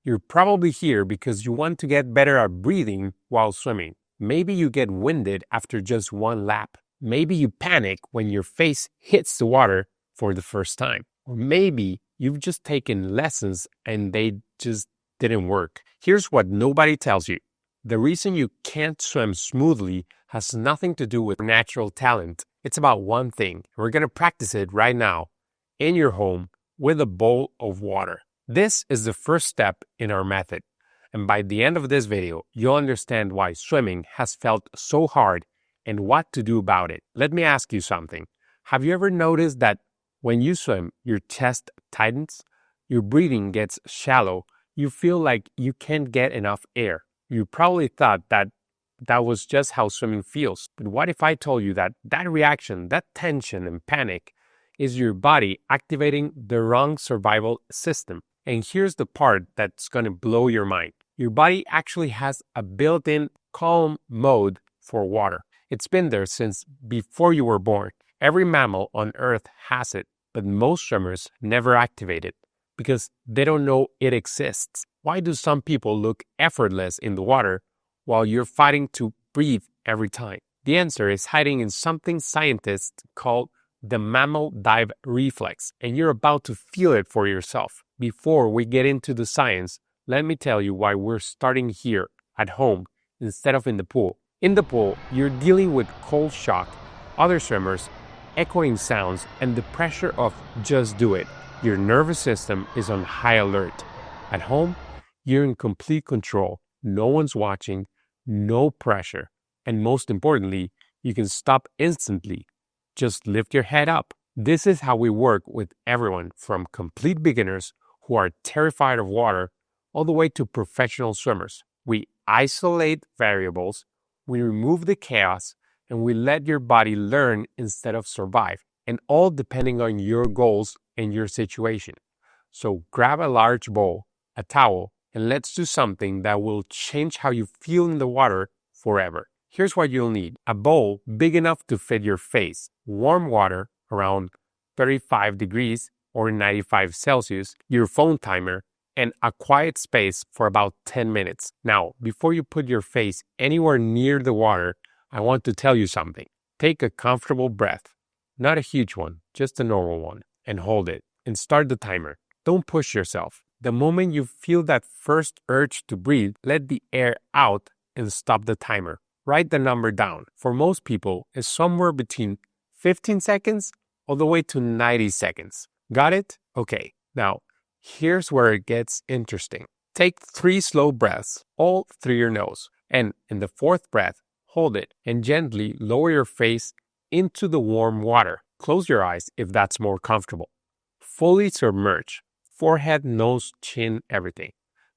You're probably here because you want to get better at breathing while swimming. Maybe you get winded after just one lap. Maybe you panic when your face hits the water for the first time. Or maybe you've just taken lessons and they just didn't work. Here's what nobody tells you. The reason you can't swim smoothly has nothing to do with natural talent. It's about one thing. We're going to practice it right now in your home with a bowl of water. This is the first step in our method. And by the end of this video, you'll understand why swimming has felt so hard and what to do about it. Let me ask you something. Have you ever noticed that when you swim, your chest tightens, your breathing gets shallow, you feel like you can't get enough air? You probably thought that was just how swimming feels. But what if I told you that reaction, that tension and panic is your body activating the wrong survival system? And here's the part that's going to blow your mind. Your body actually has a built-in calm mode for water. It's been there since before you were born. Every mammal on Earth has it, but most swimmers never activate it because they don't know it exists. Why do some people look effortless in the water while you're fighting to breathe every time? The answer is hiding in something scientists call the mammal dive reflex, and you're about to feel it for yourself. Before we get into the science, let me tell you why we're starting here at home instead of in the pool. In the pool, you're dealing with cold shock, other swimmers, echoing sounds, and the pressure of just do it. Your nervous system is on high alert. At home, you're in complete control. No one's watching, no pressure. And most importantly, you can stop instantly. Just lift your head up. This is how we work with everyone from complete beginners who are terrified of water all the way to professional swimmers. We isolate variables, we remove the chaos, and we let your body learn instead of survive, and all depending on your goals and your situation. So grab a large bowl, a towel, and let's do something that will change how you feel in the water forever. Here's what you'll need. A bowl big enough to fit your face, warm water around 35 degrees or 95 Celsius, your phone timer, and a quiet space for about 10 minutes. Now, before you put your face anywhere near the water, I want to tell you something. Take a comfortable breath, not a huge one, just a normal one, and hold it, and start the timer. Don't push yourself. The moment you feel that first urge to breathe, let the air out and stop the timer. Write the number down. For most people, it's somewhere between 15 seconds all the way to 90 seconds. Got it? Okay. Now, here's where it gets interesting. Take 3 slow breaths, all through your nose. And in the 4th breath, hold it and gently lower your face into the warm water. Close your eyes if that's more comfortable. Fully submerge. Forehead, nose, chin, everything.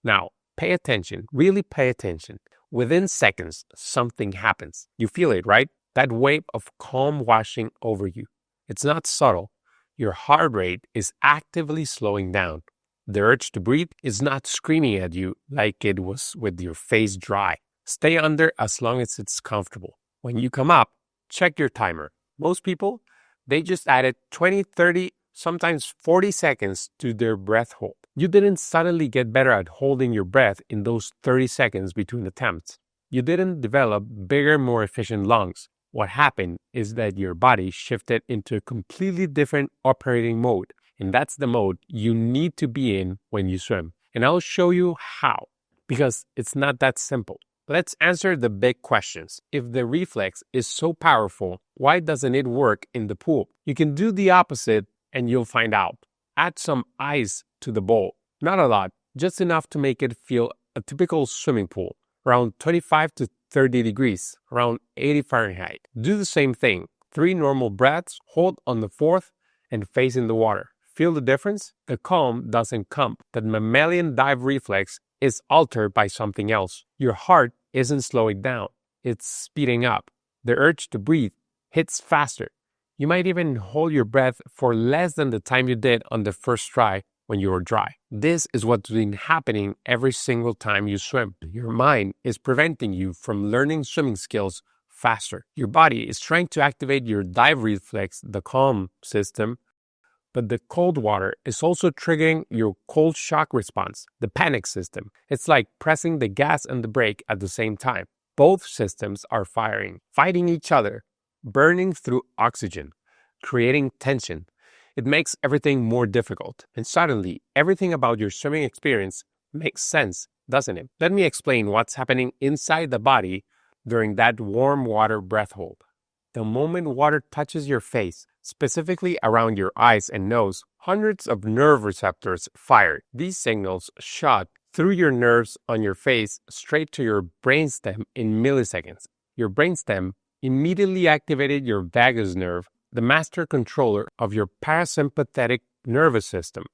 Now, pay attention. Really pay attention. Within seconds, something happens. You feel it, right? That wave of calm washing over you. It's not subtle. Your heart rate is actively slowing down. The urge to breathe is not screaming at you like it was with your face dry. Stay under as long as it's comfortable. When you come up, check your timer. Most people, they just added 20, 30, sometimes 40 seconds to their breath hold. You didn't suddenly get better at holding your breath in those 30 seconds between attempts. You didn't develop bigger, more efficient lungs. What happened is that your body shifted into a completely different operating mode. And that's the mode you need to be in when you swim. And I'll show you how, because it's not that simple. Let's answer the big questions. If the reflex is so powerful, why doesn't it work in the pool? You can do the opposite and you'll find out. Add some ice to the bowl. Not a lot, just enough to make it feel a typical swimming pool, around 25 to 30 degrees, around 80 Fahrenheit. Do the same thing. 3 normal breaths, hold on the 4th, and face in the water. Feel the difference? The calm doesn't come. The mammalian dive reflex is altered by something else. Your heart isn't slowing down. It's speeding up. The urge to breathe hits faster. You might even hold your breath for less than the time you did on the first try when you were dry. This is what's been happening every single time you swim. Your mind is preventing you from learning swimming skills faster. Your body is trying to activate your dive reflex, the calm system, But the cold water is also triggering your cold shock response, the panic system. It's like pressing the gas and the brake at the same time. Both systems are firing, fighting each other, burning through oxygen, creating tension. It makes everything more difficult. And suddenly, everything about your swimming experience makes sense, doesn't it? Let me explain what's happening inside the body during that warm water breath hold. The moment water touches your face, specifically around your eyes and nose, hundreds of nerve receptors fire. These signals shot through your nerves on your face straight to your brainstem in milliseconds. Your brainstem immediately activated your vagus nerve, the master controller of your parasympathetic nervous system,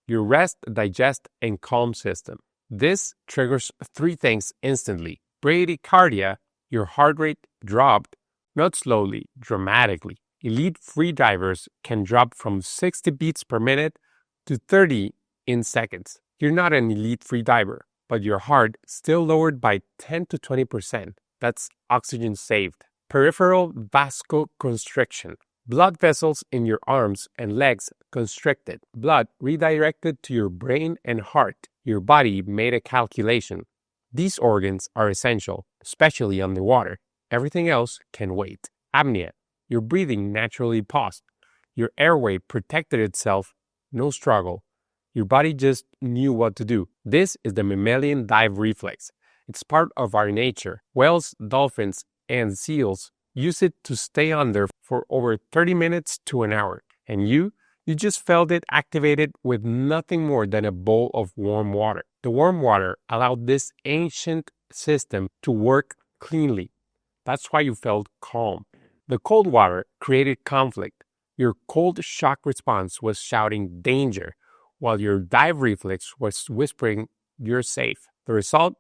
your rest, digest, and calm system. This triggers three things instantly. Bradycardia, your heart rate dropped, not slowly, dramatically. Elite freedivers can drop from 60 beats per minute to 30 in seconds. You're not an elite freediver, but your heart still lowered by 10 to 20%. That's oxygen saved. Peripheral vasoconstriction. Blood vessels in your arms and legs constricted. Blood redirected to your brain and heart. Your body made a calculation. These organs are essential, especially underwater. Everything else can wait. Apnea. Your breathing naturally paused. Your airway protected itself. No struggle. Your body just knew what to do. This is the mammalian dive reflex. It's part of our nature. Whales, dolphins, and seals use it to stay under for over 30 minutes to an hour. And you just felt it activated with nothing more than a bowl of warm water. The warm water allowed this ancient system to work cleanly. That's why you felt calm. The cold water created conflict. Your cold shock response was shouting danger, while your dive reflex was whispering you're safe. The result?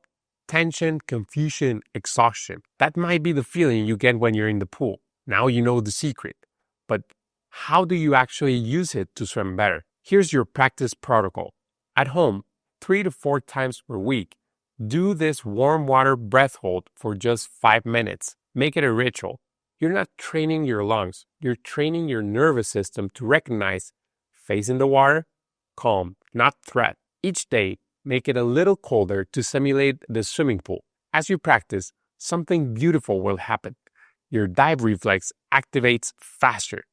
Tension, confusion, exhaustion. That might be the feeling you get when you're in the pool. Now you know the secret. But how do you actually use it to swim better? Here's your practice protocol. At home, 3 to 4 times per week, do this warm water breath hold for just 5 minutes. Make it a ritual. You're not training your lungs. You're training your nervous system to recognize face in the water, calm, not threat. Each day, make it a little colder to simulate the swimming pool. As you practice, something beautiful will happen. Your dive reflex activates faster.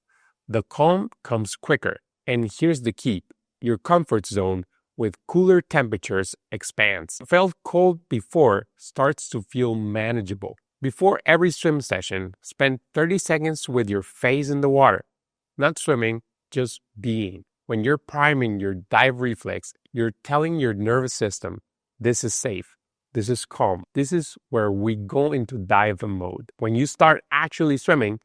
The calm comes quicker. And here's the key. Your comfort zone with cooler temperatures expands. Felt cold before starts to feel manageable. Before every swim session, spend 30 seconds with your face in the water. Not swimming, just being. When you're priming your dive reflex, you're telling your nervous system, this is safe, this is calm, this is where we go into dive mode. When you start actually swimming,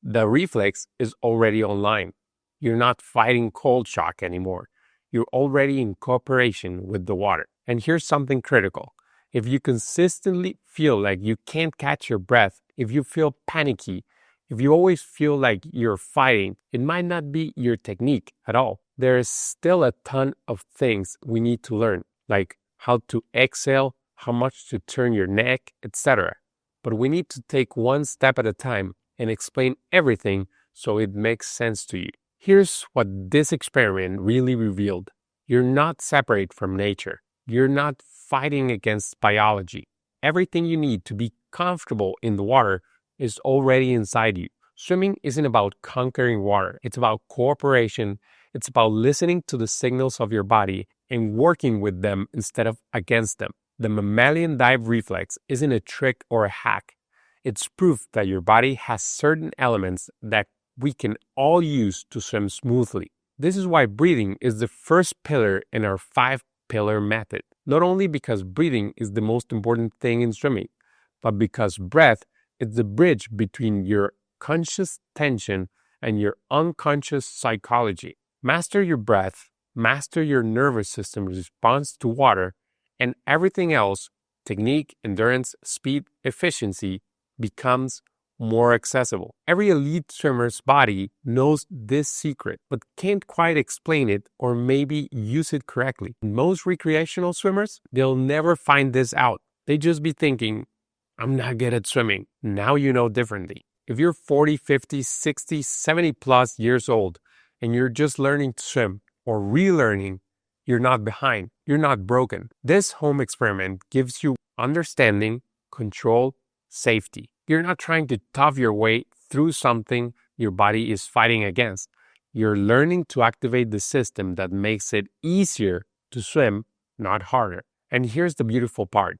the reflex is already online. You're not fighting cold shock anymore. You're already in cooperation with the water. And here's something critical. If you consistently feel like you can't catch your breath, if you feel panicky, if you always feel like you're fighting, it might not be your technique at all. There is still a ton of things we need to learn, like how to exhale, how much to turn your neck, etc. But we need to take one step at a time and explain everything so it makes sense to you. Here's what this experiment really revealed. You're not separate from nature. You're not fighting against biology. Everything you need to be comfortable in the water is already inside you. Swimming isn't about conquering water. It's about cooperation. It's about listening to the signals of your body and working with them instead of against them. The mammalian dive reflex isn't a trick or a hack. It's proof that your body has certain elements that we can all use to swim smoothly. This is why breathing is the first pillar in our 5-pillar method. Not only because breathing is the most important thing in swimming, but because breath is the bridge between your conscious tension and your unconscious psychology. Master your breath, master your nervous system response to water, and everything else, technique, endurance, speed, efficiency, becomes more accessible. Every elite swimmer's body knows this secret, but can't quite explain it or maybe use it correctly. Most recreational swimmers, they'll never find this out. They just be thinking, I'm not good at swimming. Now you know differently. If you're 40, 50, 60, 70 plus years old and you're just learning to swim or relearning, you're not behind. You're not broken. This home experiment gives you understanding, control, safety. You're not trying to tough your way through something your body is fighting against. You're learning to activate the system that makes it easier to swim, not harder. And here's the beautiful part.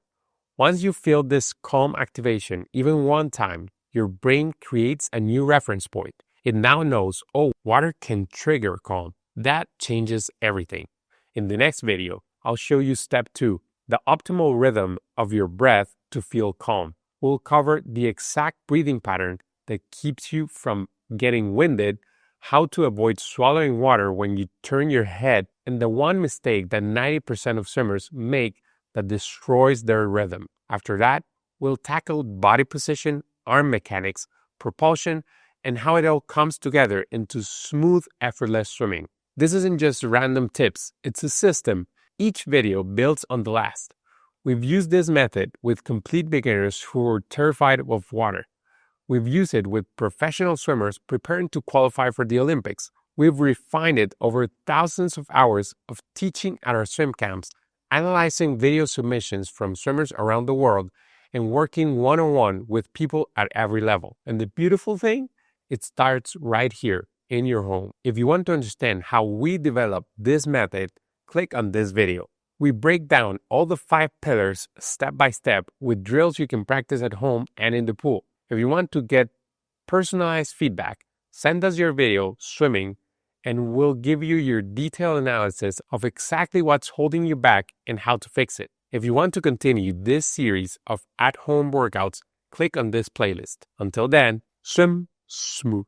Once you feel this calm activation, even one time, your brain creates a new reference point. It now knows, oh, water can trigger calm. That changes everything. In the next video, I'll show you step 2, the optimal rhythm of your breath to feel calm. We'll cover the exact breathing pattern that keeps you from getting winded, how to avoid swallowing water when you turn your head, and the one mistake that 90% of swimmers make that destroys their rhythm. After that, we'll tackle body position, arm mechanics, propulsion, and how it all comes together into smooth, effortless swimming. This isn't just random tips, it's a system. Each video builds on the last. We've used this method with complete beginners who were terrified of water. We've used it with professional swimmers preparing to qualify for the Olympics. We've refined it over thousands of hours of teaching at our swim camps, analyzing video submissions from swimmers around the world, and working one-on-one with people at every level. And the beautiful thing? It starts right here in your home. If you want to understand how we develop this method, click on this video. We break down all the 5 pillars step by step with drills you can practice at home and in the pool. If you want to get personalized feedback, send us your video swimming and we'll give you your detailed analysis of exactly what's holding you back and how to fix it. If you want to continue this series of at-home workouts, click on this playlist. Until then, swim smooth.